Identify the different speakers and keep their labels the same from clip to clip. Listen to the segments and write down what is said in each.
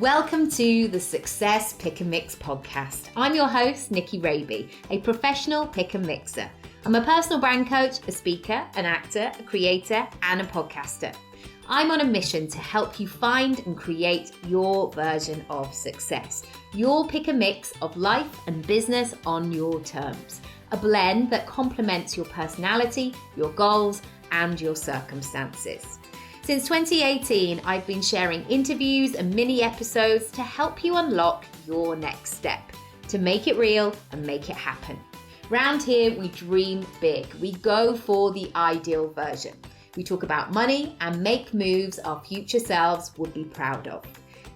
Speaker 1: Welcome to the Success Pick and Mix podcast. I'm your host, Nicky Raby, a professional pick and mixer. I'm a personal brand coach, a speaker, an actor, a creator, and a podcaster. I'm on a mission to help you find and create your version of success. Your pick and mix of life and business on your terms. A blend that complements your personality, your goals, and your circumstances. Since 2018, I've been sharing interviews and mini episodes to help you unlock your next step, to make it real and make it happen. Round here, we dream big. We go for the ideal version. We talk about money and make moves our future selves would be proud of.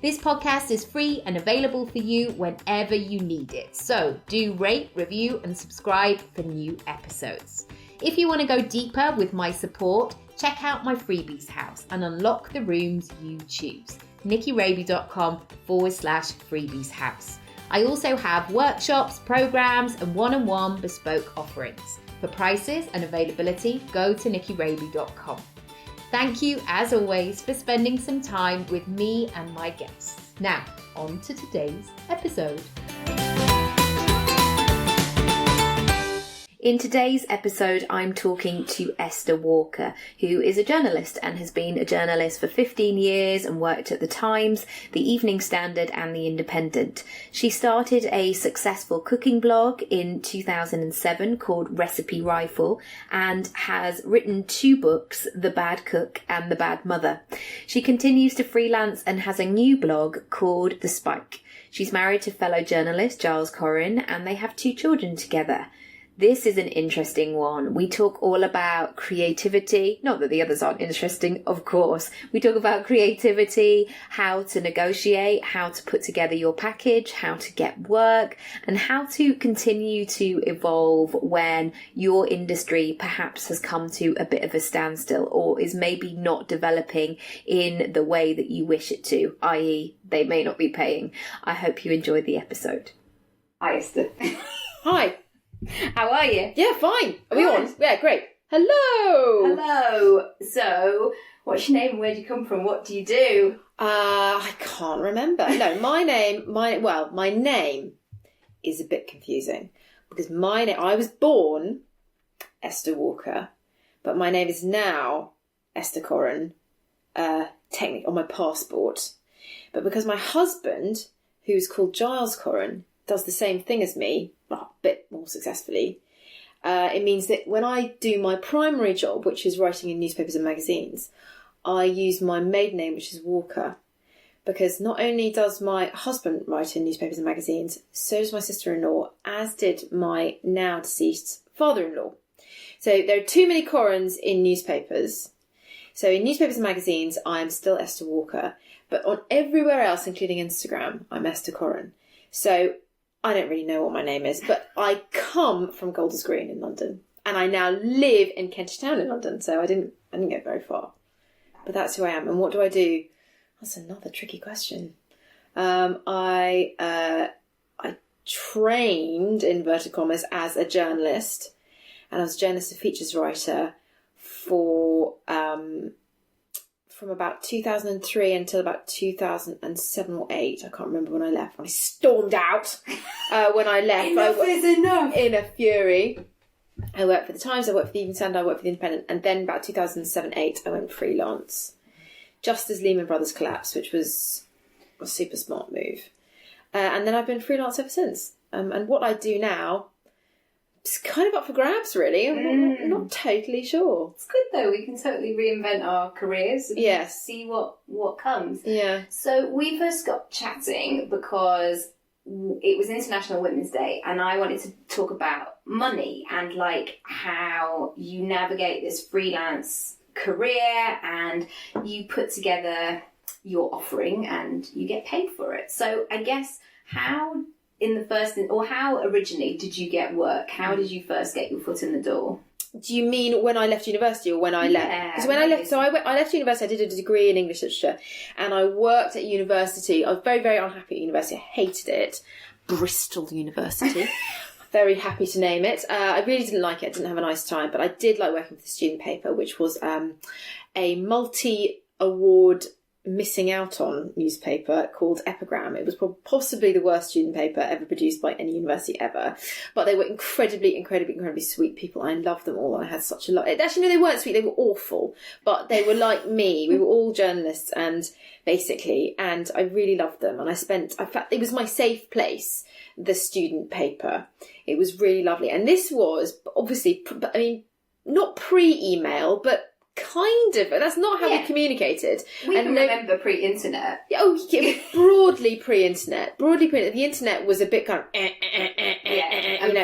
Speaker 1: This podcast is free and available for you whenever you need it. So do rate, review, and subscribe for new episodes. If you want to go deeper with my support, check out my freebies house and unlock the rooms you choose. nickyraby.com/freebies house. I also have workshops, programs, and one-on-one bespoke offerings. For prices and availability, go to nickyraby.com. Thank you, as always, for spending some time with me and my guests. Now, on to today's episode. In today's episode, I'm talking to Esther Walker, who is a journalist and has been a journalist for 15 years and worked at The Times, The Evening Standard and The Independent. She started a successful cooking blog in 2007 called Recipe Rifle and has written 2 books, The Bad Cook and The Bad Mother. She continues to freelance and has a new blog called The Spike. She's married to fellow journalist Giles Coren and they have 2 children together. This is an interesting one. We talk all about creativity. Not that the others aren't interesting, of course. We talk about creativity, how to negotiate, how to put together your package, how to get work, and how to continue to evolve when your industry perhaps has come to a bit of a standstill or is maybe not developing in the way that you wish it to, i.e. they may not be paying. I hope you enjoyed the episode. Hi, Esther.
Speaker 2: Hi.
Speaker 1: How are you?
Speaker 2: Yeah, fine. Are we on? Yeah, great. Hello.
Speaker 1: Hello. So, what's your name and where do you come from? What do you do?
Speaker 2: I can't remember. No, my name is a bit confusing because I was born Esther Walker, but my name is now Esther Coren, technically on my passport. But because my husband, who's called Giles Coren, does the same thing as me, well, a bit more successfully, it means that when I do my primary job, which is writing in newspapers and magazines, I use my maiden name, which is Walker, because not only does my husband write in newspapers and magazines, so does my sister-in-law, as did my now deceased father-in-law. So there are too many Corens in newspapers. So in newspapers and magazines, I am still Esther Walker, but on everywhere else, including Instagram, I'm Esther Coren. So I don't really know what my name is, but I come from Golders Green in London, and I now live in Kentish Town in London, so I didn't get very far. But that's who I am. And what do I do? That's another tricky question. I trained, in inverted commas, as a journalist, and I was a journalist and features writer for from about 2003 until about 2007 or 8. I can't remember when I left. I stormed out when I left.
Speaker 1: Enough is enough.
Speaker 2: In a fury. I worked for The Times, I worked for The Evening Standard, I worked for The Independent, and then about 2007-8 I went freelance. Just as Lehman Brothers collapsed, which was a super smart move. And then I've been freelance ever since. And what I do now, it's kind of up for grabs, really. I'm not totally sure.
Speaker 1: It's good though. We can totally reinvent our careers and see what comes.
Speaker 2: Yeah.
Speaker 1: So we first got chatting because it was International Women's Day and I wanted to talk about money and like how you navigate this freelance career and you put together your offering and you get paid for it. So I guess how originally did you get work? How did you first get your foot in the door?
Speaker 2: Do you mean when I left university or when I left? Because when I left, I left university, I did a degree in English literature and I worked at university. I was very, very unhappy at university. I hated it. Bristol University. Very happy to name it. I really didn't like it. I didn't have a nice time, but I did like working for the student paper, which was a multi-award missing out on newspaper called Epigram. It was possibly the worst student paper ever produced by any university ever. But they were incredibly sweet people. I loved them all. I had such a lot. Actually, no, they weren't sweet. They were awful. But they were like me. We were all journalists and I really loved them. And in fact, it was my safe place, the student paper. It was really lovely. And this was obviously, not pre-email, but kind of. That's not how we communicated.
Speaker 1: We can remember pre-internet.
Speaker 2: Oh, yeah, broadly pre-internet. The internet was a bit kind of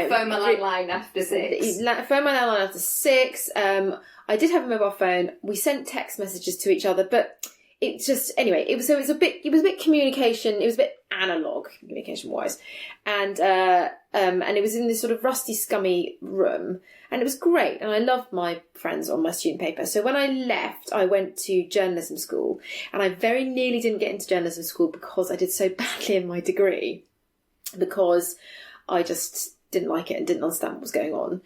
Speaker 1: phone my landline after 6.
Speaker 2: Phone my landline after 6. I did have a mobile phone. We sent text messages to each other, but it just, anyway, it was a bit communication. It was a bit analog communication wise, and it was in this sort of rusty, scummy room, and it was great. And I loved my friends on my student paper. So when I left, I went to journalism school, and I very nearly didn't get into journalism school because I did so badly in my degree, because I just didn't like it and didn't understand what was going on.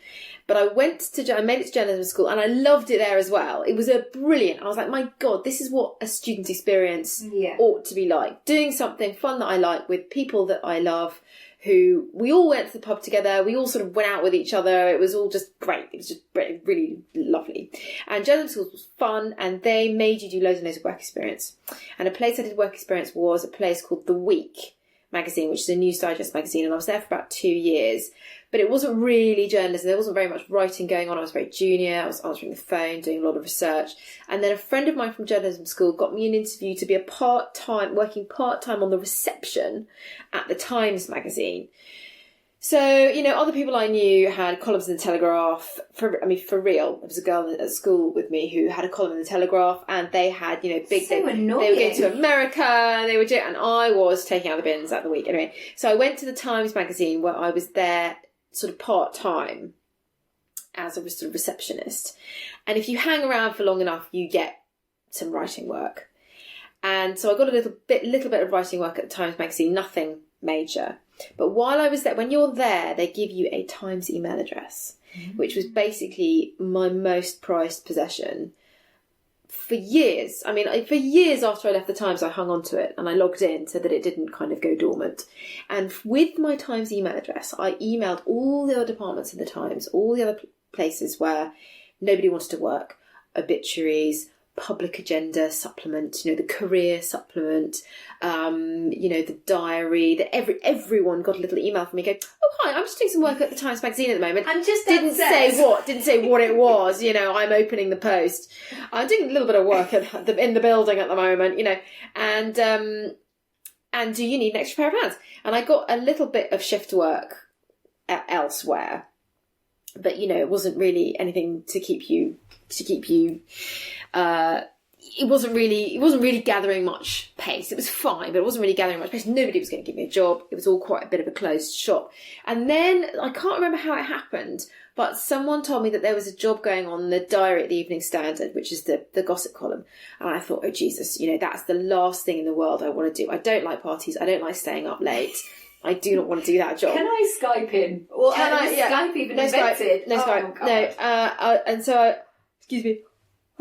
Speaker 2: But I made it to journalism school, and I loved it there as well. It was brilliant. I was like, my God, this is what a student experience ought to be like. Doing something fun that I like with people that I love, who we all went to the pub together. We all sort of went out with each other. It was all just great. It was just really lovely. And journalism school was fun, and they made you do loads and loads of work experience. And a place I did work experience was a place called The Week magazine, which is a news digest magazine, and I was there for about 2 years. But it wasn't really journalism. There wasn't very much writing going on. I was very junior. I was answering the phone, doing a lot of research. And then a friend of mine from journalism school got me an interview to be working part-time on the reception at the Times magazine. So, other people I knew had columns in the Telegraph. For real. There was a girl at school with me who had a column in the Telegraph, and they had, big...
Speaker 1: So annoying.
Speaker 2: They were going to America, and I was taking out the bins at The Week. Anyway, so I went to the Times magazine, where I was there sort of part-time as a sort of receptionist. And if you hang around for long enough, you get some writing work. And so I got a little bit of writing work at the Times magazine, nothing major. But while I was there, when you're there, they give you a Times email address, which was basically my most prized possession. For years, for years after I left the Times, I hung on to it and I logged in so that it didn't kind of go dormant. And with my Times email address, I emailed all the other departments in the Times, all the other places where nobody wanted to work, obituaries, public agenda supplement, the career supplement, the diary, everyone got a little email from me going, oh hi, I'm just doing some work at the Times magazine at the moment.
Speaker 1: I'm just
Speaker 2: didn't say what it was, I'm opening the post. I'm doing a little bit of work in the building at the moment, and do you need an extra pair of hands? And I got a little bit of shift work elsewhere, but it wasn't really anything to keep you it wasn't really gathering much pace. It was fine, but it wasn't really gathering much pace. Nobody was going to give me a job. It was all quite a bit of a closed shop. And then I can't remember how it happened, but someone told me that there was a job going on in the diary at the Evening Standard, which is the gossip column. And I thought, oh Jesus, that's the last thing in the world I want to do. I don't like parties. I don't like staying up late. I do not want to do that job.
Speaker 1: Can I Skype in? Or Skype even invented?
Speaker 2: No Skype. No. And so excuse me.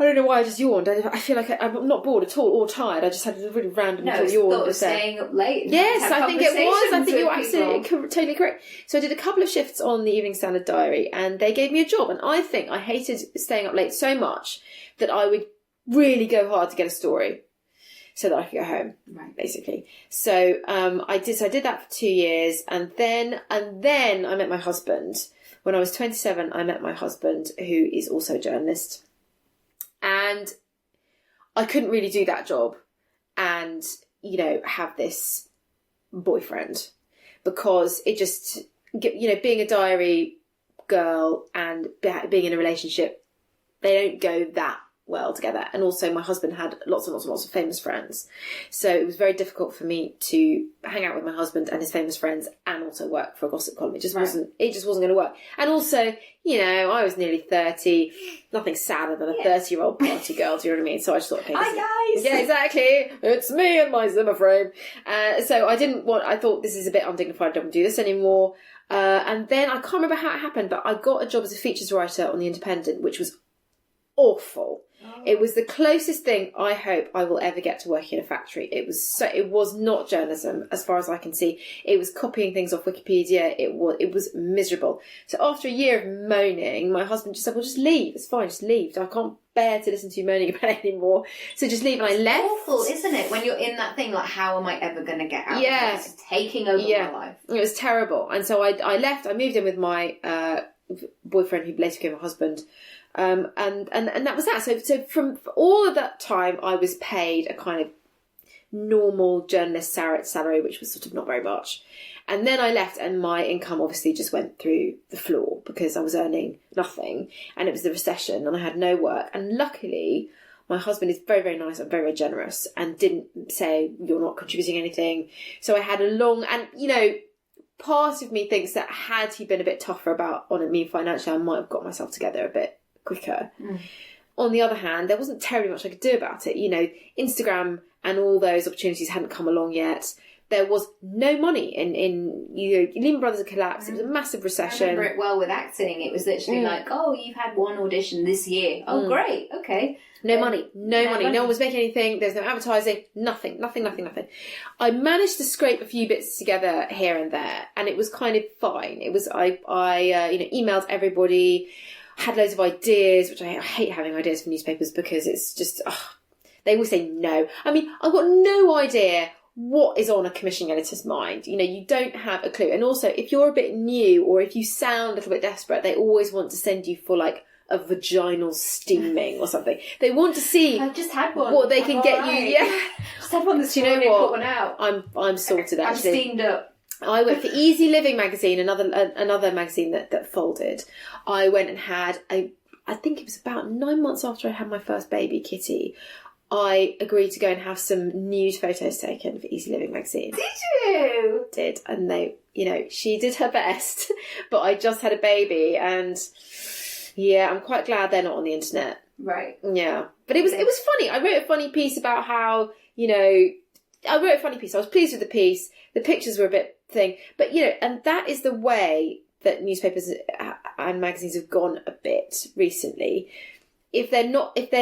Speaker 2: I don't know why I just yawned. I feel like I'm not bored at all or tired. I just had a really random little yawn.
Speaker 1: No, staying up late.
Speaker 2: Yes, I think it was. I think you're absolutely totally correct. So I did a couple of shifts on the Evening Standard diary, and they gave me a job. And I think I hated staying up late so much that I would really go hard to get a story so that I could go home,
Speaker 1: right,
Speaker 2: basically. So I did that for 2 years, and then I met my husband. When I was 27, I met my husband, who is also a journalist. And I couldn't really do that job and, have this boyfriend, because it just, being a diary girl and being in a relationship, they don't go that well together. And also my husband had lots and lots and lots of famous friends. So it was very difficult for me to hang out with my husband and his famous friends and also work for a gossip column. It just wasn't going to work. And also, I was nearly 30. Nothing sadder than a 30-year-old party girl, do you know what I mean? So I just thought, okay,
Speaker 1: hi guys!
Speaker 2: Yeah, exactly. It's me and my Zimmer frame. So I thought this is a bit undignified. I don't want to do this anymore. And then I can't remember how it happened, but I got a job as a features writer on The Independent, which was awful. It was the closest thing I hope I will ever get to working in a factory. It was not journalism as far as I can see. It was copying things off Wikipedia. It was miserable. So after a year of moaning, my husband just said, well, just leave. It's fine, just leave. I can't bear to listen to you moaning about it anymore. So just leave. And I left.
Speaker 1: It's awful, isn't it? When you're in that thing, like, how am I ever going to get out of this? It's taking over my life. It
Speaker 2: was terrible. And so I left. I moved in with my boyfriend, who later became a husband. And that was that. So from all of that time, I was paid a kind of normal journalist salary, which was sort of not very much. And then I left, and my income obviously just went through the floor because I was earning nothing, and it was the recession, and I had no work. And luckily, my husband is very, very nice and very, very generous, and didn't say, you're not contributing anything. So I had a long, and part of me thinks that had he been a bit tougher on me financially, I might have got myself together a bit quicker. On the other hand, there wasn't terribly much I could do about it. Instagram and all those opportunities hadn't come along yet. There was no money in Lehman Brothers had collapsed. It was a massive recession.
Speaker 1: I remember it well with acting. It was literally like, oh, you've had one audition this year. Oh, great. Okay.
Speaker 2: No money. No one was making anything. There's no advertising. Nothing. I managed to scrape a few bits together here and there, and it was kind of fine. It was I emailed everybody, had loads of ideas, which I hate having ideas for newspapers because it's just they always say no. I mean, I've got no idea what is on a commissioning editor's mind. You don't have a clue. And also, if you're a bit new or if you sound a little bit desperate, they always want to send you for like a vaginal steaming or something. They want to see
Speaker 1: I've just had one.
Speaker 2: What they can get you. Yeah,
Speaker 1: just had one this
Speaker 2: morning.
Speaker 1: You know what? Put one out.
Speaker 2: I'm sorted. Actually,
Speaker 1: I'm steamed up.
Speaker 2: I went for Easy Living magazine, another magazine that folded. I went and had I think it was about 9 months after I had my first baby, Kitty. I agreed to go and have some nude photos taken for Easy Living magazine.
Speaker 1: Did you?
Speaker 2: Did. And they, she did her best, but I just had a baby, and yeah, I'm quite glad they're not on the internet.
Speaker 1: Right.
Speaker 2: Yeah. But it was funny. I wrote a funny piece about how, I wrote a funny piece. I was pleased with the piece. The pictures were a bit thing. But, and that is the way that newspapers and magazines have gone a bit recently. If they're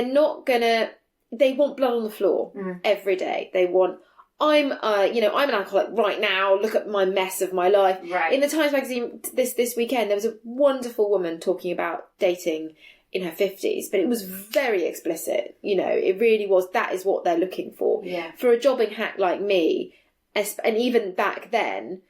Speaker 2: not gonna, they want blood on the floor every day. They want, I'm an alcoholic right now. Look at my mess of my life.
Speaker 1: Right.
Speaker 2: In the Times magazine this weekend, there was a wonderful woman talking about dating in her 50s, but it was very explicit. It really was. That is what they're looking for.
Speaker 1: Yeah.
Speaker 2: For a jobbing hack like me, and even back then,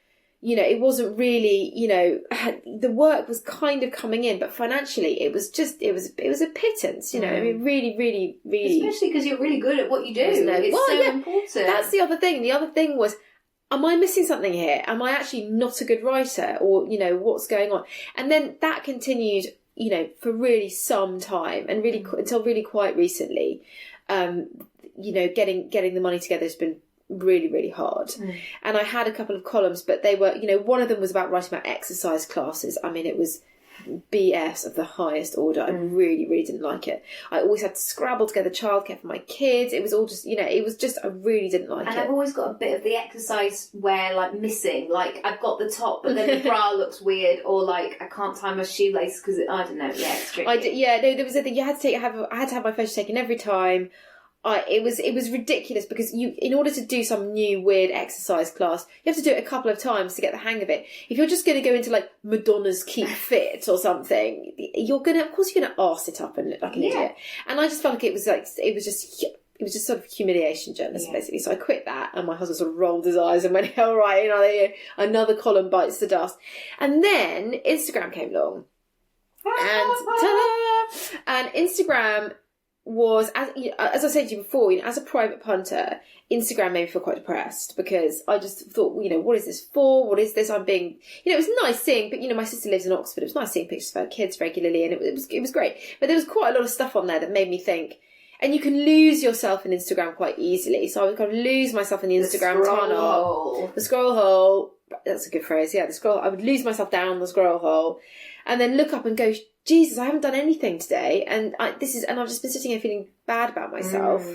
Speaker 2: it wasn't really, the work was kind of coming in, but financially it was a pittance, I mean, really, really, really.
Speaker 1: Especially because you're really good at what you do. It's important.
Speaker 2: That's the other thing. The other thing was, am I missing something here? Am I actually not a good writer? Or, what's going on? And then that continued, for really some time, and really until really quite recently, getting the money together has been really, really hard. And I had a couple of columns, but they were, one of them was about writing about exercise classes. I mean, it was BS of the highest order. I really, really didn't like it. I always had to scrabble together childcare for my kids. It was all just, it was just, I really didn't like it.
Speaker 1: And I've always got a bit of the exercise wear, like, missing. Like, I've got the top, but then the bra looks weird, or, like, I can't tie my shoelace because, I don't know, it's tricky.
Speaker 2: There was a thing, I had to have my photos taken every time. It was ridiculous because in order to do some new weird exercise class, you have to do it a couple of times to get the hang of it. If you're just going to go into like Madonna's Keep Fit or something, you're going to arse it up and look like an idiot. And I just felt like it was just sort of humiliation journalism, basically. So I quit that, and my husband sort of rolled his eyes and went, all right, another column bites the dust. And then Instagram came along, and ta-da! And Instagram was, as I said to you before, as a private punter, Instagram made me feel quite depressed because I just thought, what is this for? What is this? I'm being, it was nice seeing, but my sister lives in Oxford. It was nice seeing pictures of her kids regularly, and it was great. But there was quite a lot of stuff on there that made me think, and you can lose yourself in Instagram quite easily. So I would kind of lose myself in the Instagram tunnel. The scroll hole. That's a good phrase. Yeah, I would lose myself down the scroll hole, and then look up and go, Jesus, I haven't done anything today, and I've just been sitting here feeling bad about myself.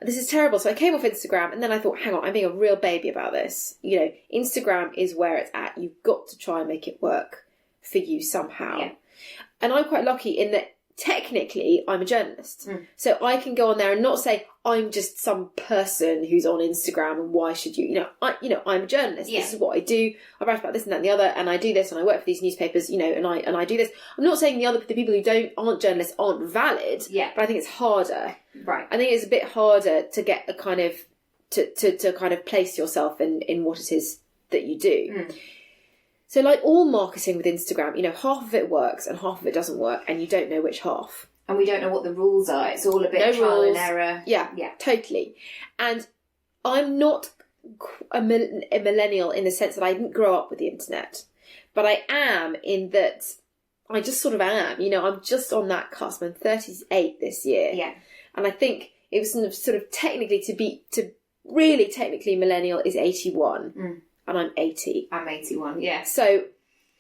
Speaker 2: This is terrible. So I came off Instagram, and then I thought, hang on, I'm being a real baby about this. Instagram is where it's at. You've got to try and make it work for you somehow. Yeah. And I'm quite lucky in that technically I'm a journalist. So I can go on there and not say I'm just some person who's on Instagram and why should you, I'm a journalist. Yeah. This is what I do. I write about this and that and the other, and I do this, and I work for these newspapers, and I do this. I'm not saying the people who aren't journalists aren't valid. Yeah. But I think it's harder. Right. I think it's a bit harder to get a kind of to kind of place yourself in what it is that you do. So like all marketing with Instagram, half of it works and half of it doesn't work, and you don't know which half.
Speaker 1: And we don't know what the rules are. It's all a bit trial and error.
Speaker 2: Yeah, totally. And I'm not a millennial in the sense that I didn't grow up with the internet. But I am in that I just sort of am. I'm just on that cusp. I'm 38 this year. Yeah. And I think it was sort of technically really technically millennial is 81. And I'm 80.
Speaker 1: I'm 81, yeah.
Speaker 2: So,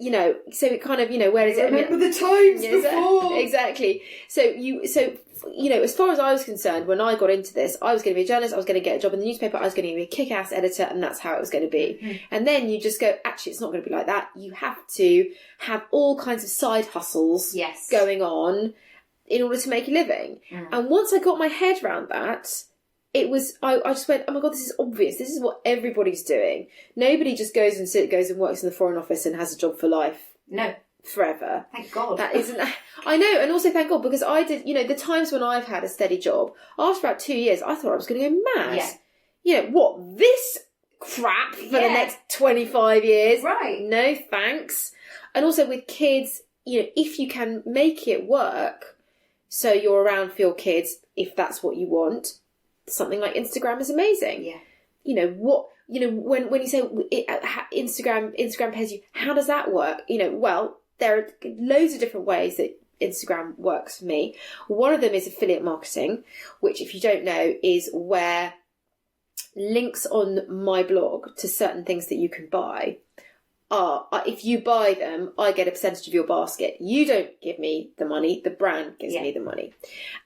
Speaker 2: so it kind of, where is it?
Speaker 1: Remember the times before.
Speaker 2: Exactly. So, as far as I was concerned, when I got into this, I was going to be a journalist, I was going to get a job in the newspaper, I was going to be a kick-ass editor, and that's how it was going to be. And then you just go, actually, it's not going to be like that. You have to have all kinds of side hustles going on in order to make a living. And once I got my head around that, it was, I just went, oh my God, this is obvious. This is what everybody's doing. Nobody just goes and works in the Foreign Office and has a job for life.
Speaker 1: No.
Speaker 2: Forever.
Speaker 1: Thank God.
Speaker 2: That isn't, I know, and also thank God, because I did, the times when I've had a steady job, after about 2 years, I thought I was going to go mad. Yeah. What, this crap for the next 25 years?
Speaker 1: Right.
Speaker 2: No, thanks. And also with kids, if you can make it work, so you're around for your kids, if that's what you want, something like Instagram is amazing. Yeah. When you say Instagram pays you, how does that work? Well, there are loads of different ways that Instagram works for me. One of them is affiliate marketing, which, if you don't know, is where links on my blog to certain things that you can buy are, if you buy them, I get a percentage of your basket. You don't give me the money, the brand gives me the money.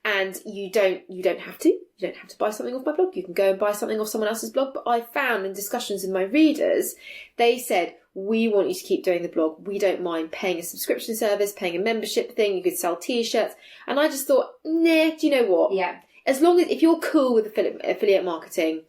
Speaker 2: And you don't have to. You don't have to buy something off my blog. You can go and buy something off someone else's blog. But I found in discussions with my readers, they said, we want you to keep doing the blog. We don't mind paying a subscription service, paying a membership thing. You could sell t-shirts. And I just thought, nah, do you know what?
Speaker 1: Yeah.
Speaker 2: As long as, if you're cool with affiliate marketing,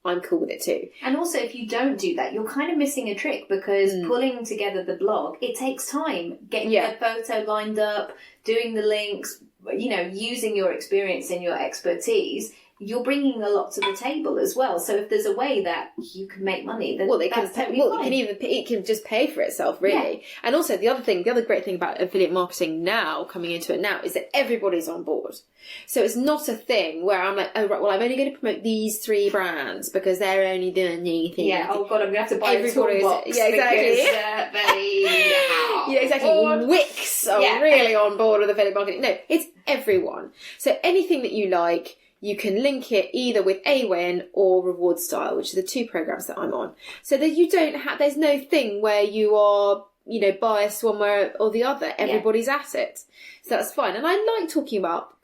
Speaker 2: I'm cool with it too.
Speaker 1: And also, if you don't do that, you're kind of missing a trick, because pulling together the blog, it takes time. Getting the photo lined up, doing the links, using your experience and your expertise, you're bringing a lot to the table as well. So if there's a way that you can make money, then that's totally fine.
Speaker 2: It can just pay for itself, really. Yeah. And also the other great thing about affiliate marketing now, coming into it now, is that everybody's on board. So it's not a thing where I'm like, oh right, well I'm only going to promote these 3 brands because they're only doing anything.
Speaker 1: Yeah. Oh God, I'm going to have to buy a toolbox.
Speaker 2: Yeah, exactly. Yeah, exactly. Wix are really on board with affiliate marketing. No, it's everyone. So anything that you like, you can link it either with AWIN or Reward Style, which are the 2 programs that I'm on. So that you don't have, there's no thing where you are, biased one way or the other. Everybody's at it. So that's fine. And I like talking about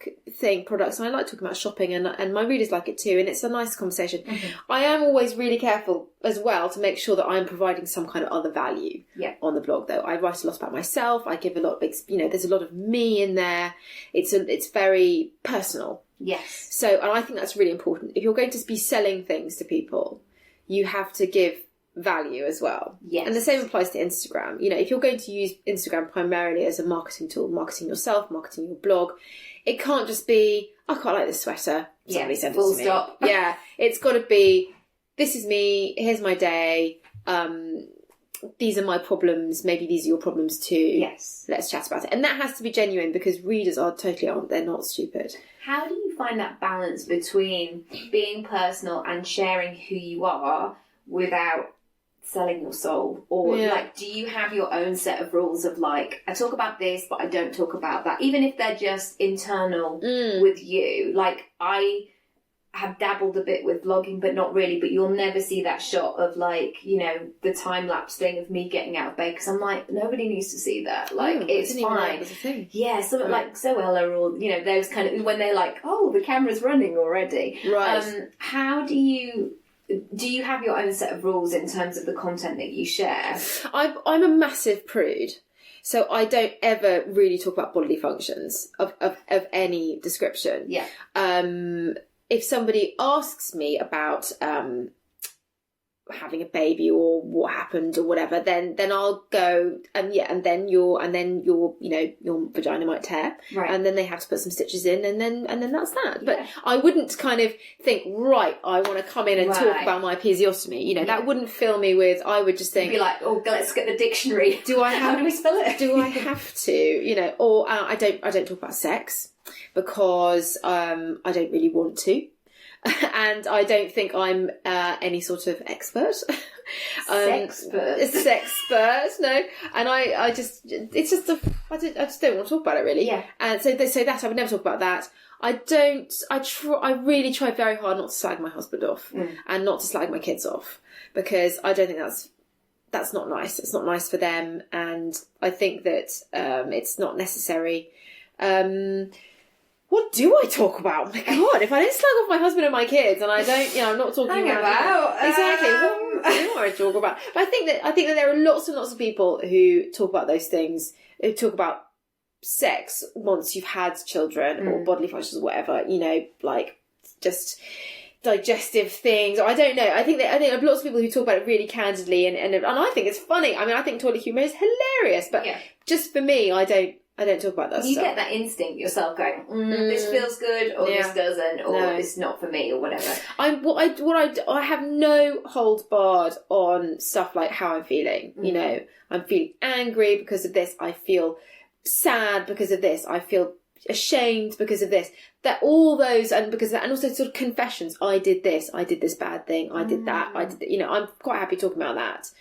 Speaker 2: products, and I like talking about shopping, and my readers like it too, and it's a nice conversation. I am always really careful as well to make sure that I'm providing some kind of other value on the blog, though. I write a lot about myself. I give a lot of, there's a lot of me in there. It's very personal.
Speaker 1: Yes.
Speaker 2: So, and I think that's really important. If you're going to be selling things to people, you have to give value as well.
Speaker 1: Yes.
Speaker 2: And the same applies to Instagram. If you're going to use Instagram primarily as a marketing tool, marketing yourself, marketing your blog, it can't just be, I quite like this sweater. Somebody sent it to me.
Speaker 1: Full stop.
Speaker 2: Yeah. It's got to be, this is me, here's my day, these are my problems, maybe these are your problems too.
Speaker 1: Yes.
Speaker 2: Let's chat about it. And that has to be genuine, because readers they're not stupid.
Speaker 1: How do you find that balance between being personal and sharing who you are without selling your soul? Or do you have your own set of rules of I talk about this, but I don't talk about that, even if they're just internal with you? I have dabbled a bit with vlogging, but not really. But you'll never see that shot of the time lapse thing of me getting out of bed, because I'm like, nobody needs to see that. It's fine.
Speaker 2: It's a thing.
Speaker 1: Yeah, so Zoella, or those kind of, when they're like, oh, the camera's running already.
Speaker 2: Right.
Speaker 1: How do you have your own set of rules in terms of the content that you share?
Speaker 2: I'm a massive prude. So I don't ever really talk about bodily functions of any description.
Speaker 1: Yeah.
Speaker 2: If somebody asks me about having a baby or what happened or whatever, then I'll go and then your your vagina might tear,
Speaker 1: right,
Speaker 2: and then they have to put some stitches in, and then that's that. Yeah. But I wouldn't kind of think, right, I want to come in and talk about my episiotomy. That wouldn't fill me with. I would just think,
Speaker 1: you'd be like, oh, let's get the dictionary.
Speaker 2: How
Speaker 1: do we spell it?
Speaker 2: Do I have to? Or I don't talk about sex because I don't really want to. And I don't think I'm any sort of expert. Sexpert, no. And I just don't want to talk about it really.
Speaker 1: Yeah.
Speaker 2: And so that I would never talk about that. I really try very hard not to slag my husband off and not to slag my kids off, because I don't think that's not nice. It's not nice for them, and I think that it's not necessary. What do I talk about? Oh my God, if I don't slag off my husband and my kids, and I don't, I'm not talking about exactly what do I talk about? But I think that there are lots and lots of people who talk about those things, who talk about sex once you've had children or bodily functions or whatever, like just digestive things, or I don't know. I think there are lots of people who talk about it really candidly, and I think it's funny. I mean, I think toilet humour is hilarious, but just for me, I don't talk about that
Speaker 1: you
Speaker 2: stuff.
Speaker 1: Get that instinct yourself going, this feels good, or this doesn't, or it's not for me, or whatever.
Speaker 2: I have no holds barred on stuff like how I'm feeling. I'm feeling angry because of this. I feel sad because of this. I feel ashamed because of this. That all those, and because of that, and also sort of confessions. I did this bad thing. I did that. I did. I'm quite happy talking about that.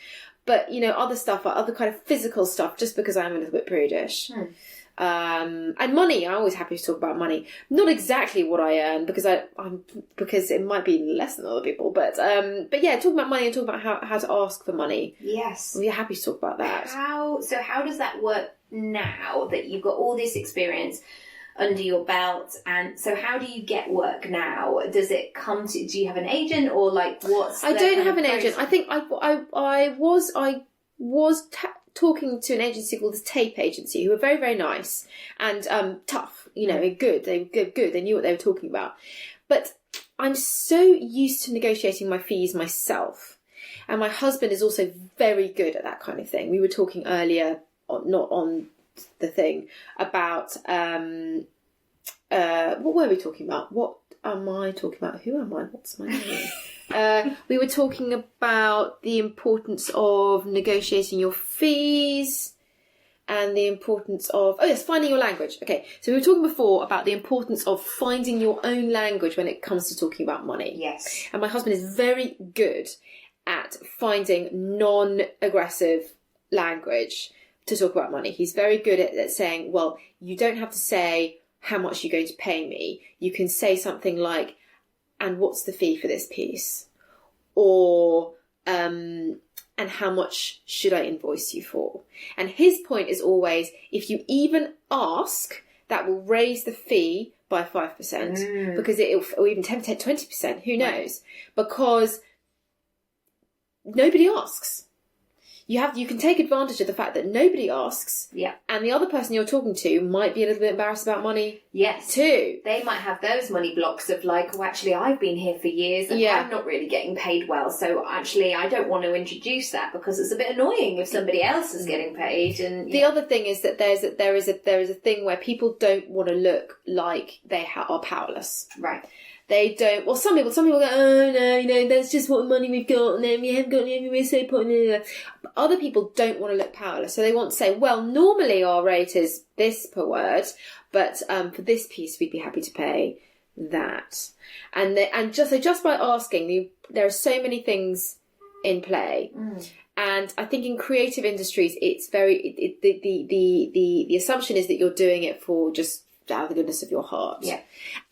Speaker 2: But, other stuff, other kind of physical stuff, just because I'm a little bit prudish. And money, I'm always happy to talk about money. Not exactly what I earn, because because it might be less than other people. But yeah, talk about money and talk about how to ask for money.
Speaker 1: Yes.
Speaker 2: We're happy to talk about that.
Speaker 1: How does that work now that you've got all this experience under your belt? And so how do you get work now? Does it come to, do you have an agent, or like what's
Speaker 2: I don't have an agent. I think I was talking to an agency called the Tape Agency, who were very, very nice and tough, good. They were good. They knew what they were talking about. But I'm so used to negotiating my fees myself. And my husband is also very good at that kind of thing. We were talking earlier, not on the thing, about what were we talking about? What am I talking about? Who am I? What's my name? We were talking about the importance of negotiating your fees and the importance of finding your language. Okay, so we were talking before about the importance of finding your own language when it comes to talking about money.
Speaker 1: Yes.
Speaker 2: And my husband is very good at finding non-aggressive language to talk about money. He's very good at saying, well, you don't have to say how much you're going to pay me. You can say something like, and what's the fee for this piece? Or, and how much should I invoice you for? And his point is always, if you even ask, that will raise the fee by 5%, because or even 10%, 20%, who knows? Because nobody asks. You can take advantage of the fact that nobody asks.
Speaker 1: Yeah. And
Speaker 2: the other person you're talking to might be a little bit embarrassed about money.
Speaker 1: Yes.
Speaker 2: Too.
Speaker 1: They might have those money blocks of like, oh, actually, I've been here for years and I'm not really getting paid well. So actually, I don't want to introduce that because it's a bit annoying if somebody else is getting paid. And
Speaker 2: the other thing is that there is a thing where people don't want to look like they are powerless.
Speaker 1: Right.
Speaker 2: They don't. Well, some people go, oh no, that's just what money we've got, and then we haven't got any, we're so poor. But other people don't want to look powerless, so they want to say, well, normally our rate is this per word, but for this piece we'd be happy to pay that. And just by asking, there are so many things in play. And I think in creative industries, it's very the assumption is that you're doing it for just out of the goodness of your heart.
Speaker 1: Yeah.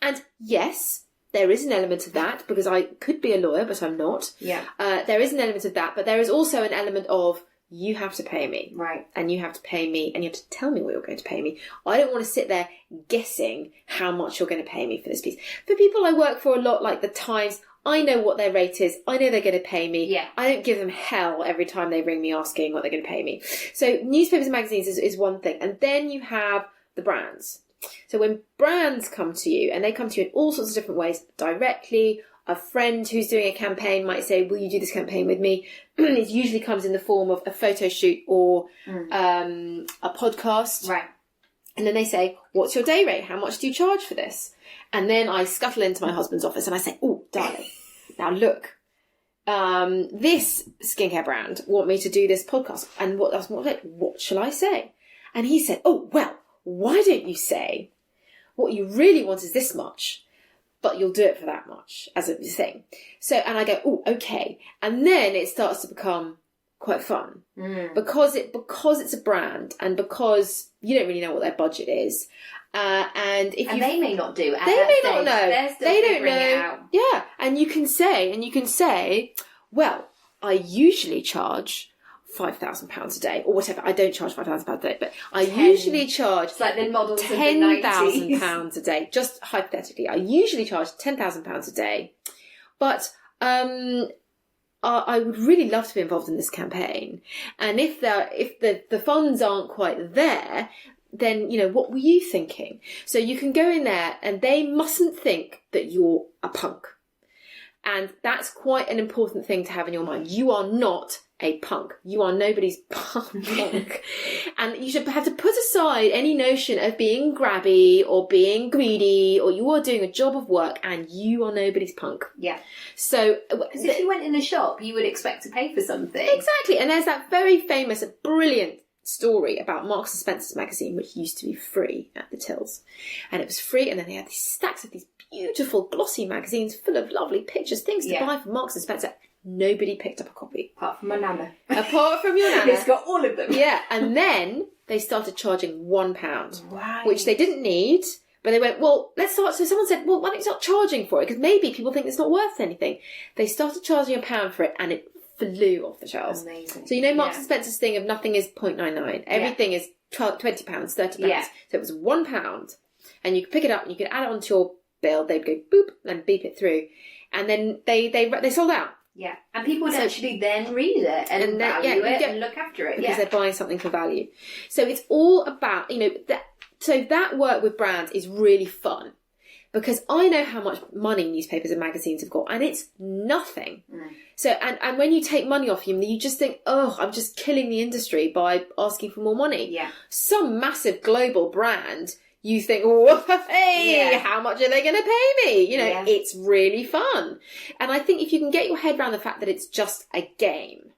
Speaker 2: And yes, there is an element of that, because I could be a lawyer, but I'm not.
Speaker 1: Yeah.
Speaker 2: There is an element of that, but there is also an element of, you have to pay me.
Speaker 1: Right.
Speaker 2: And you have to pay me, and you have to tell me what you're going to pay me. I don't want to sit there guessing how much you're going to pay me for this piece. For people I work for a lot, like the Times, I know what their rate is. I know they're going to pay me.
Speaker 1: Yeah.
Speaker 2: I don't give them hell every time they ring me asking what they're going to pay me. So newspapers and magazines is one thing. And then you have the brands. So when brands come to you, and they come to you in all sorts of different ways, directly, a friend who's doing a campaign might say, will you do this campaign with me? It usually comes in the form of a photo shoot or a podcast.
Speaker 1: Right.
Speaker 2: And then they say, what's your day rate? How much do you charge for this? And then I scuttle into my husband's office and I say, oh, darling, now look, this skincare brand want me to do this podcast. And what shall I say? And he said, oh, well, why don't you say what you really want is this much, but you'll do it for that much as a thing. So, and I go, oh, okay. And then it starts to become quite fun because it's a brand and because you don't really know what their budget is. And they
Speaker 1: may not do.
Speaker 2: They may not know.
Speaker 1: They
Speaker 2: don't know. Yeah. And you can say, well, I usually charge £5,000 a day or whatever. I don't charge £5,000 a day, but I usually charge
Speaker 1: it's like the models
Speaker 2: £10,000 a day. Just hypothetically, I usually charge £10,000 a day, but I would really love to be involved in this campaign. And if the funds aren't quite there, then, what were you thinking? So you can go in there and they mustn't think that you're a punk. And that's quite an important thing to have in your mind. You are not a punk. You are nobody's punk. And you should have to put aside any notion of being grabby or being greedy, or you are doing a job of work and you are nobody's punk.
Speaker 1: Yeah.
Speaker 2: So,
Speaker 1: because if you went in a shop, you would expect to pay for something.
Speaker 2: Exactly. And there's that very famous, brilliant story about Marks and Spencer's magazine, which used to be free at the tills. And it was free, and then they had these stacks of these beautiful glossy magazines full of lovely pictures, things to buy from Marks and Spencer. Nobody picked up a copy.
Speaker 1: Apart from my nana.
Speaker 2: Apart from your nana.
Speaker 1: It's got all of them.
Speaker 2: Yeah, and then they started charging £1.
Speaker 1: Right.
Speaker 2: Which they didn't need, but they went, well, let's start. So someone said, well, why don't you start charging for it? Because maybe people think it's not worth anything. They started charging £1 for it, and it flew off the shelves.
Speaker 1: Amazing.
Speaker 2: So Marks and Spencer's thing of nothing is 0.99. Everything is £20, £30.
Speaker 1: Yeah.
Speaker 2: So it was £1, and you could pick it up and you could add it onto your bill. They'd go boop and beep it through, and then they sold out.
Speaker 1: Yeah, and people would actually then read it and value it and look after it.
Speaker 2: Because they're buying something for value. So it's all about, that. So that work with brands is really fun because I know how much money newspapers and magazines have got, and it's nothing. So, and when you take money off them, you just think, oh, I'm just killing the industry by asking for more money.
Speaker 1: Yeah.
Speaker 2: Some massive global brand, you think, oh, hey, how much are they going to pay me? It's really fun. And I think if you can get your head around the fact that it's just a game,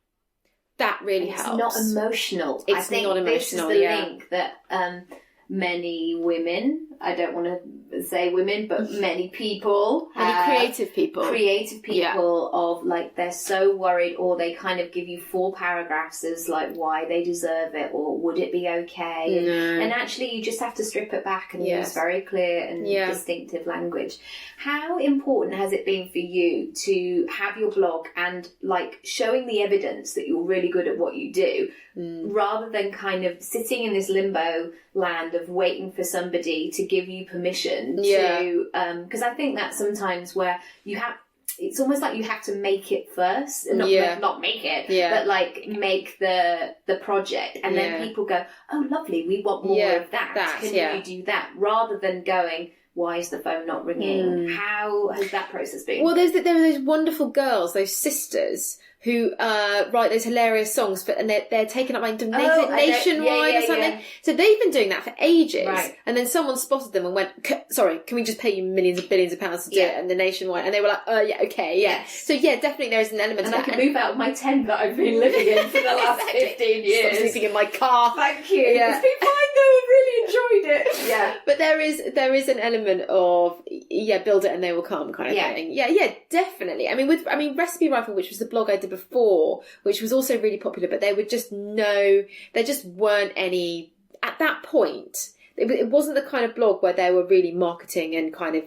Speaker 2: that really helps.
Speaker 1: It's not emotional.
Speaker 2: It's not emotional,
Speaker 1: this is the link that many women, I don't want to say women, but many people.
Speaker 2: Creative people
Speaker 1: of like, they're so worried, or they kind of give you 4 paragraphs as like why they deserve it, or would it be okay? And actually you just have to strip it back and use very clear and distinctive language. How important has it been for you to have your blog and like showing the evidence that you're really good at what you do, rather than kind of sitting in this limbo land of waiting for somebody to give you permission to, because I think that sometimes where it's almost like you have to make it first, and not make it, but like make the project, and then people go, oh lovely, we want more of that. Can you do that? Rather than going, why is the phone not ringing? How has that process been?
Speaker 2: Well, there are those wonderful girls, those sisters, who write those hilarious songs, and they're taken up by Nationwide or something. So they've been doing that for ages. Right. And then someone spotted them and went, sorry, can we just pay you millions and billions of pounds to do it? And the Nationwide, and they were like, oh yeah, okay, yeah. Yes. So yeah, definitely there is an element
Speaker 1: and
Speaker 2: of
Speaker 1: I can move out of my tent that I've been living in for the last 15 years.
Speaker 2: Stop sleeping in my car.
Speaker 1: Thank you. Yeah. It's been fine though, I've really enjoyed it. Yeah.
Speaker 2: But there is an element of, build it and they will come kind of thing. Yeah, definitely. I mean, Recipe Rifle, which was the blog I did before, which was also really popular, but there just weren't any, at that point, it wasn't the kind of blog where they were really marketing and kind of,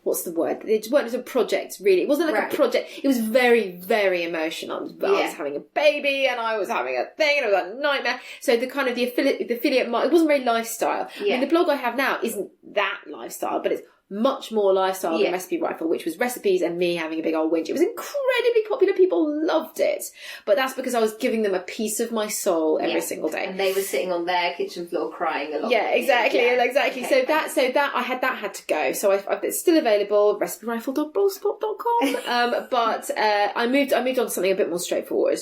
Speaker 2: what's the word? It weren't a project, really. It wasn't like a project. It was very, very emotional. I was having a baby and I was having a thing and it was a nightmare. So the affiliate market, it wasn't very lifestyle. Yeah. I mean, the blog I have now isn't that lifestyle, but it's much more lifestyle than Recipe Rifle, which was recipes and me having a big old whinge. It was incredibly popular. People loved it. But that's because I was giving them a piece of my soul every single day.
Speaker 1: And they were sitting on their kitchen floor crying a lot.
Speaker 2: Yeah, exactly. Okay, so that had to go. So it's still available, recipirifle.blogspot.com. But I moved on to something a bit more straightforward.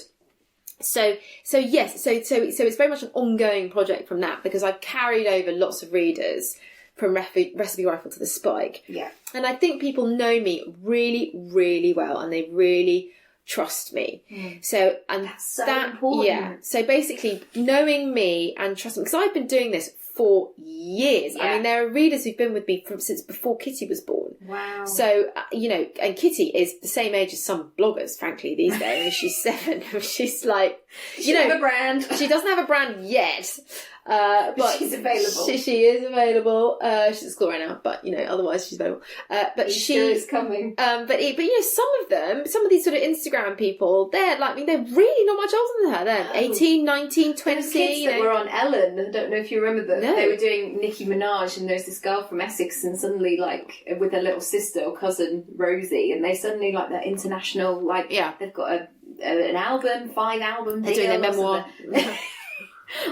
Speaker 2: So it's very much an ongoing project from that, because I've carried over lots of readers from Recipe Rifle to The Spike.
Speaker 1: Yeah.
Speaker 2: And I think people know me really, really well, and they really trust me. So, and
Speaker 1: that's so important.
Speaker 2: Yeah. So basically, knowing me and trusting, because I've been doing this for years.
Speaker 1: Yeah.
Speaker 2: I mean, there are readers who've been with me since before Kitty was born.
Speaker 1: Wow.
Speaker 2: So, and Kitty is the same age as some bloggers, frankly, these days. I mean, she's 7. She's like,
Speaker 1: she doesn't have a brand.
Speaker 2: She doesn't have a brand yet. But
Speaker 1: she's available.
Speaker 2: She is available. She's at school right now, but otherwise she's available. But
Speaker 1: Easter is coming.
Speaker 2: But some of these sort of Instagram people, they're really not much older than her. They're 18, 19, 20.
Speaker 1: Those kids that were on Ellen, I don't know if you remember them.
Speaker 2: No.
Speaker 1: They were doing Nicki Minaj, and there's this girl from Essex, and suddenly with her little sister or cousin Rosie, and they suddenly they're international. They've got an album, 5 albums.
Speaker 2: They're doing their memoir.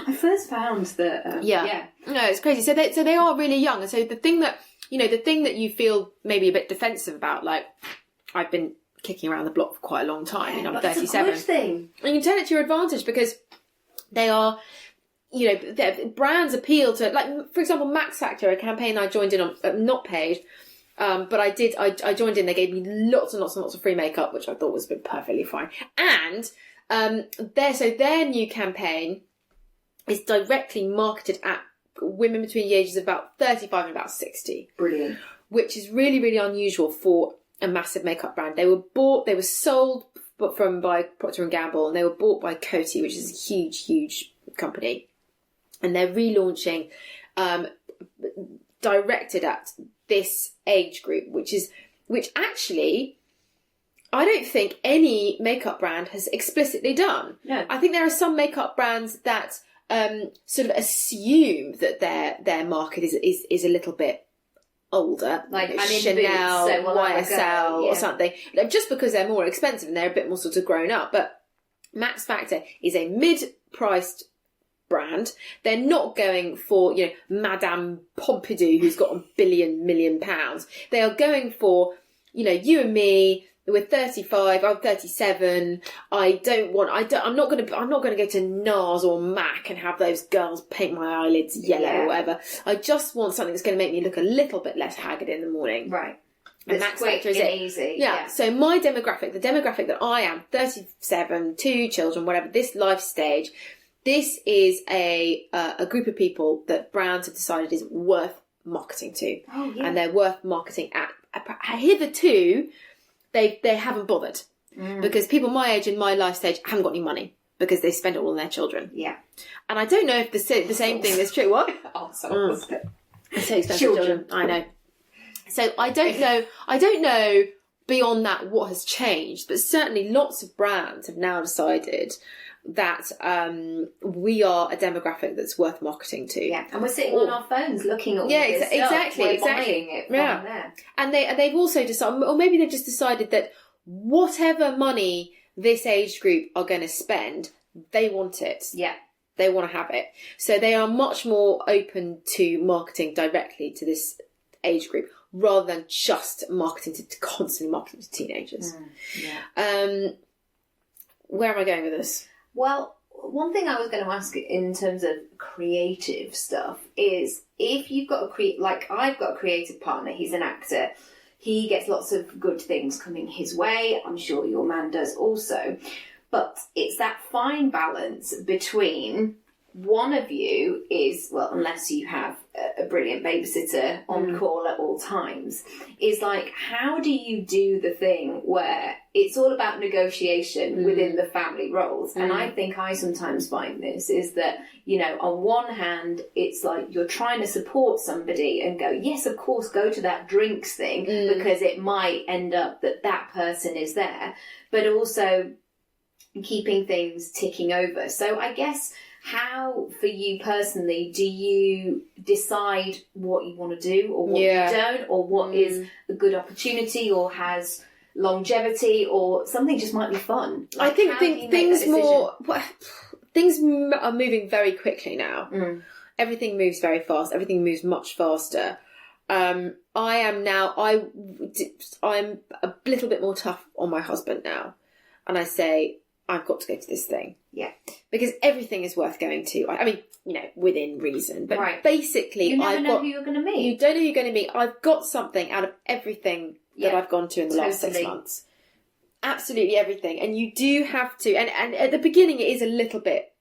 Speaker 1: I first found that.
Speaker 2: No, it's crazy. So they are really young, and so the thing that you feel maybe a bit defensive about, I've been kicking around the block for quite a long time. I'm 37.
Speaker 1: That's a good thing.
Speaker 2: And you can turn it to your advantage, because they are, their brands appeal to, for example, Max Factor, a campaign I joined in on, not paid. But I joined in. They gave me lots and lots and lots of free makeup, which I thought was perfectly fine. And their new campaign is directly marketed at women between the ages of about 35 and about 60.
Speaker 1: Brilliant.
Speaker 2: Which is really, really unusual for a massive makeup brand. They were sold by Procter & Gamble, and they were bought by Coty, which is a huge, huge company. And they're relaunching, directed at this age group, which actually I don't think any makeup brand has explicitly done.
Speaker 1: No.
Speaker 2: I think there are some makeup brands that sort of assume that their market is a little bit older,
Speaker 1: like
Speaker 2: Chanel,
Speaker 1: Boots, so
Speaker 2: YSL or something, just because they're more expensive and they're a bit more sort of grown up. But Max Factor is a mid-priced brand. They're not going for Madame Pompidou, who's got $1 million. They are going for you and me. We're 35. I'm 37. I'm not going to go to NARS or MAC and have those girls paint my eyelids yellow or whatever. I just want something that's going to make me look a little bit less haggard in the morning.
Speaker 1: Right.
Speaker 2: And Max Factor is it.
Speaker 1: Easy.
Speaker 2: Yeah. So my demographic, the demographic that I am, 37, 2 children, whatever, this life stage, this is a group of people that brands have decided is worth marketing to.
Speaker 1: Oh, yeah.
Speaker 2: And they're worth marketing at. Hitherto, they haven't bothered, because people my age in my life stage haven't got any money because they spend it all on their children.
Speaker 1: Yeah.
Speaker 2: And I don't know if the same thing is true. What?
Speaker 1: It's so
Speaker 2: expensive, children. I know. So I don't know beyond that what has changed, but certainly lots of brands have now decided that we are a demographic that's worth marketing to.
Speaker 1: Yeah, and we're sitting on our phones looking at all this stuff.
Speaker 2: Exactly.
Speaker 1: Buying it from there.
Speaker 2: And they've also decided, or maybe they've just decided that whatever money this age group are going to spend, they want it.
Speaker 1: Yeah.
Speaker 2: They want to have it. So they are much more open to marketing directly to this age group, rather than just constantly marketing to teenagers. Where am I going with this?
Speaker 1: Well, one thing I was going to ask in terms of creative stuff is, if you've got I've got a creative partner, he's an actor, he gets lots of good things coming his way, I'm sure your man does also, but it's that fine balance between one of you is, well, unless you have a brilliant babysitter on call at all times, is how do you do the thing where it's all about negotiation within the family roles? And I think I sometimes find this is that, on one hand, it's you're trying to support somebody and go, yes, of course, go to that drinks thing because it might end up that person is there. But also, keeping things ticking over. So I guess, how, for you personally, do you decide what you want to do or what you don't, or what is a good opportunity or has longevity, or something just might be fun?
Speaker 2: Like, I think things are moving very quickly now. Everything moves very fast. Everything moves much faster. I'm a little bit more tough on my husband now, and I say, I've got to go to this thing. Yeah. Because everything is worth going to. I mean, within reason. But basically,
Speaker 1: you never know who you're going to meet.
Speaker 2: You don't know who you're going to meet. I've got something out of everything that I've gone to in the last 6 months. Absolutely everything. And you do have to. And at the beginning, it is a little bit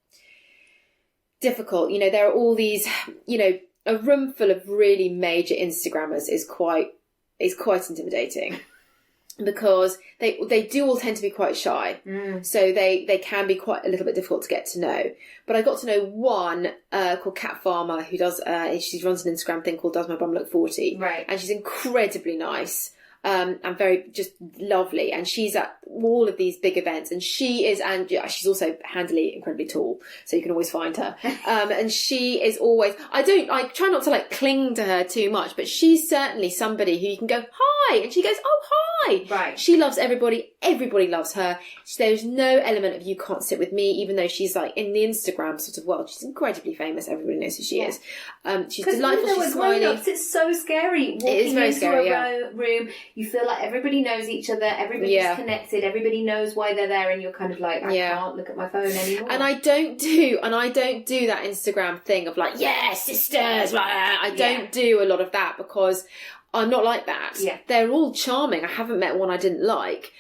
Speaker 2: difficult. There are all these, a room full of really major Instagrammers is quite intimidating. Because they do all tend to be quite shy. So they can be quite a little bit difficult to get to know. But I got to know one called Kat Farmer, who does, she runs an Instagram thing called Does My Bum Look 40? Right. And she's incredibly nice. And very just lovely, and she's at all of these big events, and she's also handily incredibly tall, so you can always find her. And she is always, I try not to cling to her too much, but she's certainly somebody who you can go hi, and she goes, oh hi. Right. She loves everybody loves her. There's no element of you can't sit with me, even though she's in the Instagram sort of world, she's incredibly famous. Everybody knows who she is. She's delightful. She's smiling.
Speaker 1: It's so scary walking into a room. You feel like everybody knows each other, everybody's connected, everybody knows why they're there, and you're kind of I can't look at my phone anymore. And I don't do that Instagram thing of sisters. I don't do a lot of that, because I'm not like that. Yeah. They're all charming. I haven't met one I didn't like.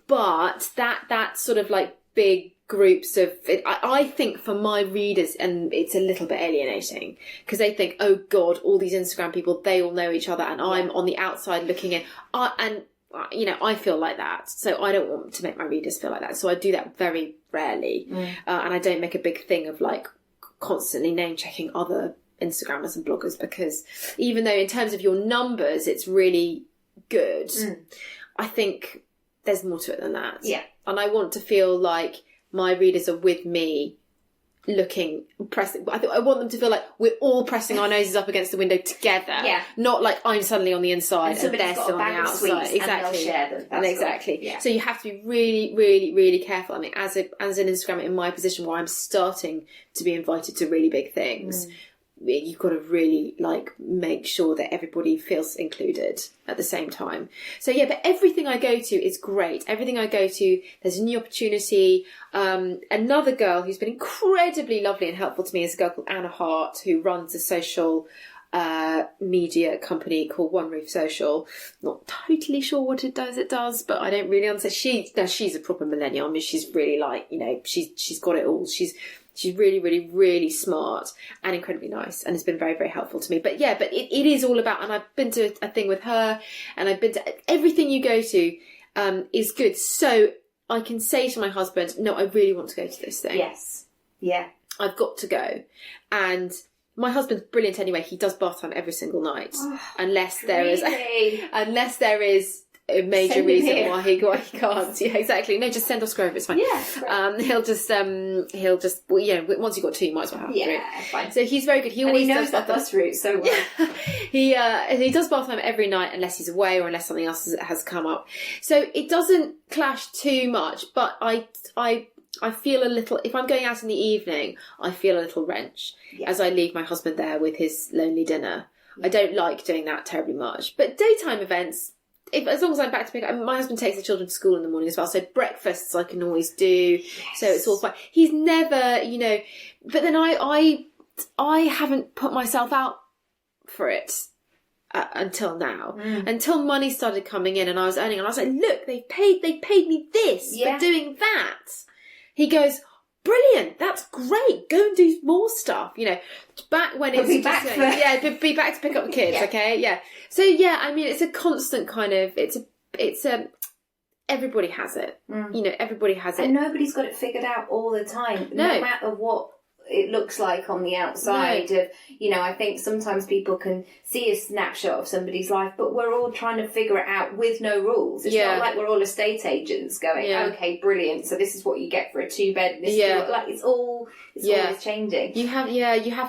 Speaker 1: But that sort of big groups of it, I think for my readers, and it's a little bit alienating, because they think, oh God, all these Instagram people, they all know each other, and I'm on the outside looking in. I feel like that, so I don't want to make my readers feel like that. So I do that very rarely, and I don't make a big thing of constantly name checking other Instagrammers and bloggers, because even though in terms of your numbers it's really good, I think there's more to it than that. Yeah. And I want to feel like my readers are with me pressing. I want them to feel like we're all pressing our noses up against the window together. Yeah. Not I'm suddenly on the inside and they're still on the outside. Exactly. And exactly. Yeah. So you have to be really, really, really careful. I mean, as an Instagrammer in my position where I'm starting to be invited to really big things, you've got to really make sure that everybody feels included at the same time. So but everything I go to is great. Everything I go to, there's a new opportunity. Another girl who's been incredibly lovely and helpful to me is a girl called Anna Hart, who runs a social media company called One Roof Social. Not totally sure what it does, but I don't really understand. She's a proper millennial. I mean, she's really she's got it all. She's really, really, really smart and incredibly nice, and it's been very, very helpful to me. But it is all about, and I've been to a thing with her, and I've been to everything you go to is good. So I can say to my husband, no, I really want to go to this thing. Yes. Yeah. I've got to go. And my husband's brilliant anyway. He does bath time every single night, unless there is a major reason why he can't. Yeah, exactly. No, just send Oscar over. It's fine. Yeah. He'll just once you've got two, you might as well have three. Yeah, fine. So he's very good. He always knows that bus route so well. He does bath time every night unless he's away or unless something else has come up. So it doesn't clash too much, but I feel a little, if I'm going out in the evening, I feel a little wrench as I leave my husband there with his lonely dinner. I don't like doing that terribly much. But daytime events, as long as I'm back to pick up, my husband takes the children to school in the morning as well, so breakfasts I can always do, so it's all fine. He's never, but then I haven't put myself out for it until now, until money started coming in and I was earning, and I was like, look, they paid me this for doing that. He goes, brilliant, that's great, go and do more stuff, back when it's be back to pick up the kids. Okay, so I mean, it's a constant kind of, it's a everybody has it. Everybody has it, and nobody's got it figured out all the time. No matter what
Speaker 3: it looks like on the outside of, you know, I think sometimes people can see a snapshot of somebody's life, but we're all trying to figure it out with no rules. It's not like we're all estate agents going, okay, brilliant, so this is what you get for a 2-bed, and this is what, like, it's always changing.
Speaker 2: You have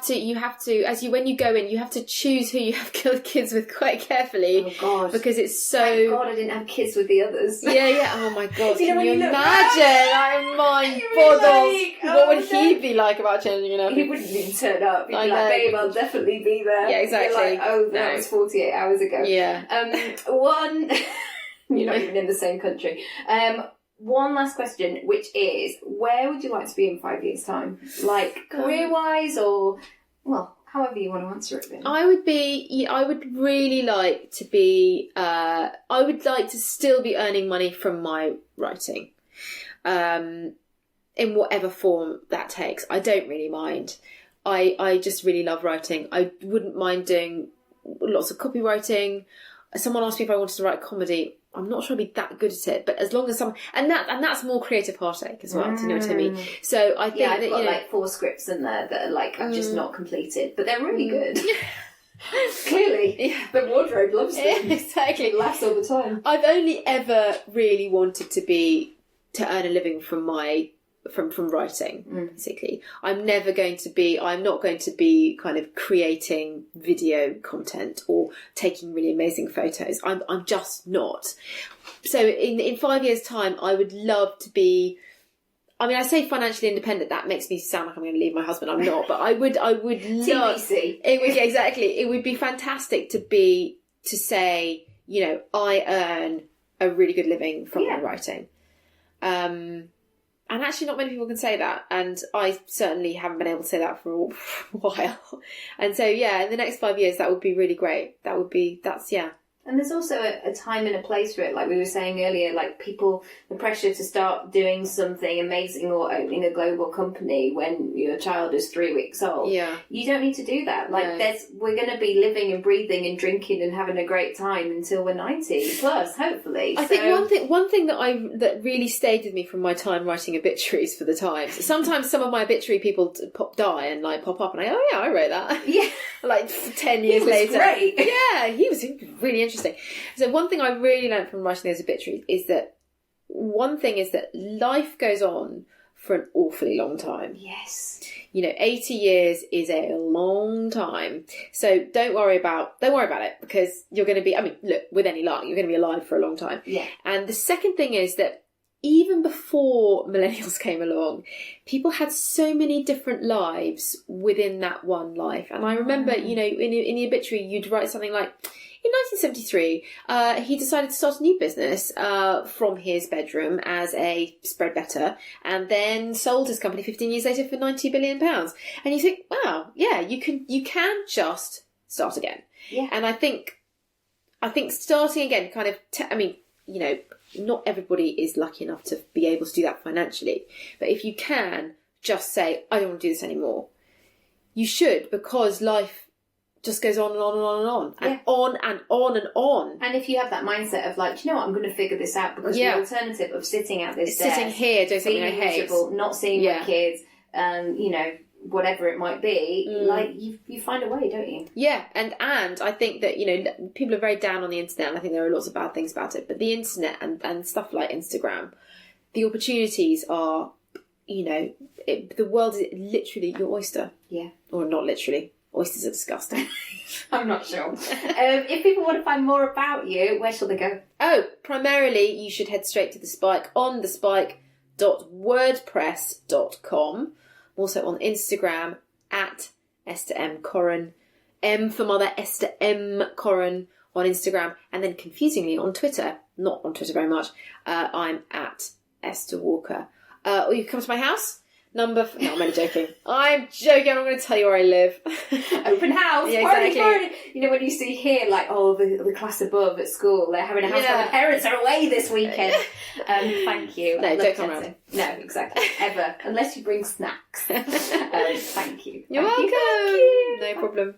Speaker 2: to, when you go in, you have to choose who you have kids with quite carefully. Oh God. Because it's so...
Speaker 3: Thank God I didn't have kids with the others.
Speaker 2: Oh my God. Can you imagine? I'm mind boggles. What would he be like about changing it up?
Speaker 3: He wouldn't even turn up. He'd be like, babe, I'll definitely be there.
Speaker 2: Yeah, exactly.
Speaker 3: You're like, oh, that was 48 hours ago.
Speaker 2: Yeah.
Speaker 3: You're not even in the same country. One last question, which is, where would you like to be in 5 years' time? Like, career-wise, or, well, however you want to answer it, really. I would really like to be, I would like to still be earning money from my writing. In whatever form that takes. I don't really mind. I just really love writing. I wouldn't mind doing lots of copywriting. Someone asked me if I wanted to write comedy. I'm not sure I'd be that good at it, but as long as someone... And that's more creative heartache as well, do you know what I mean? So I think I've got like 4 scripts in there that are like just not completed, but they're really good. Clearly. The wardrobe loves them.
Speaker 2: Exactly.
Speaker 3: It laughs all the time.
Speaker 2: I've only ever really wanted to earn a living from writing, basically. I'm not going to be kind of creating video content or taking really amazing photos. I'm just not. So in 5 years' time, I would love to be, I mean, I say financially independent, that makes me sound like I'm going to leave my husband. I'm not, but I would love...
Speaker 3: TBC.
Speaker 2: Exactly. It would be fantastic to say, you know, I earn a really good living from my writing. And actually not many people can say that. And I certainly haven't been able to say that for a while. And so, in the next 5 years, that would be really great.
Speaker 3: And there's also a time and a place for it, like we were saying earlier, like people, the pressure to start doing something amazing or opening a global company when your child is 3 weeks old.
Speaker 2: Yeah.
Speaker 3: You don't need to do that. Like we're going to be living and breathing and drinking and having a great time until we're 90 plus, hopefully.
Speaker 2: I think one thing that really stayed with me from my time writing obituaries for the Times. Sometimes some of my obituary people die and like pop up and I wrote that.
Speaker 3: Yeah.
Speaker 2: Like 10 years later.
Speaker 3: Great.
Speaker 2: Yeah, he was really interesting. So one thing I really learned from writing those obituaries is that life goes on for an awfully long time.
Speaker 3: Yes.
Speaker 2: You know, 80 years is a long time. So don't worry about it, because you're going to be, I mean, look, with any luck, you're going to be alive for a long time.
Speaker 3: Yeah.
Speaker 2: And the second thing is that even before millennials came along, people had so many different lives within that one life. And I remember, you know, in the obituary, you'd write something like, in 1973, he decided to start a new business from his bedroom as a spread better, and then sold his company 15 years later for £90 billion. And you think, wow, yeah, you can just start again.
Speaker 3: Yeah.
Speaker 2: And I think starting again kind of, I mean, you know, not everybody is lucky enough to be able to do that financially. But if you can just say, I don't want to do this anymore, you should, because life just goes on and on and on and on. And on and on and on.
Speaker 3: And if you have that mindset of like, you know what, I'm going to figure this out, because the alternative of sitting at this desk,
Speaker 2: sitting here doing something I hate,
Speaker 3: not seeing my kids, you know, whatever it might be, like you find a way, don't you?
Speaker 2: Yeah, and I think that, you know, people are very down on the internet, and I think there are lots of bad things about it, but the internet and stuff like Instagram, the opportunities are, you know, the world is literally your oyster.
Speaker 3: Yeah.
Speaker 2: Or not literally. Oysters are disgusting.
Speaker 3: I'm not sure. If people want to find more about you, where shall they go?
Speaker 2: Oh, primarily you should head straight to The Spike on thespike.wordpress.com. Also on Instagram at Esther M. Coren. M for mother, Esther M. Coren on Instagram. And then confusingly on Twitter, not on Twitter very much, I'm at Esther Walker. Or you can come to my house. No, I'm only joking. I'm joking. I'm going to tell you where I live.
Speaker 3: Open house.
Speaker 2: Yeah,
Speaker 3: party,
Speaker 2: exactly.
Speaker 3: party. You know, when you see here, like, the class above at school, they're having a house, but the parents are away this weekend. Thank you.
Speaker 2: No, don't come around.
Speaker 3: No, exactly. Ever. Unless you bring snacks. Thank you.
Speaker 2: You're welcome.
Speaker 3: You.
Speaker 2: No problem.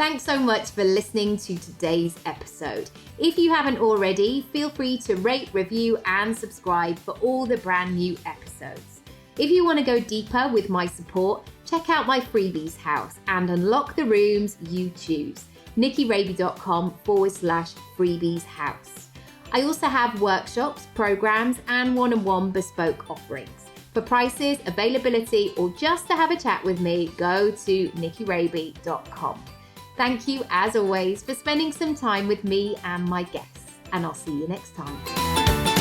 Speaker 1: Thanks so much for listening to today's episode. If you haven't already, feel free to rate, review, and subscribe for all the brand new episodes. If you want to go deeper with my support, check out my freebies house and unlock the rooms you choose. nickyraby.com/freebies house. I also have workshops, programs, and one-on-one bespoke offerings. For prices, availability, or just to have a chat with me, go to nickyraby.com. Thank you, as always, for spending some time with me and my guests, and I'll see you next time.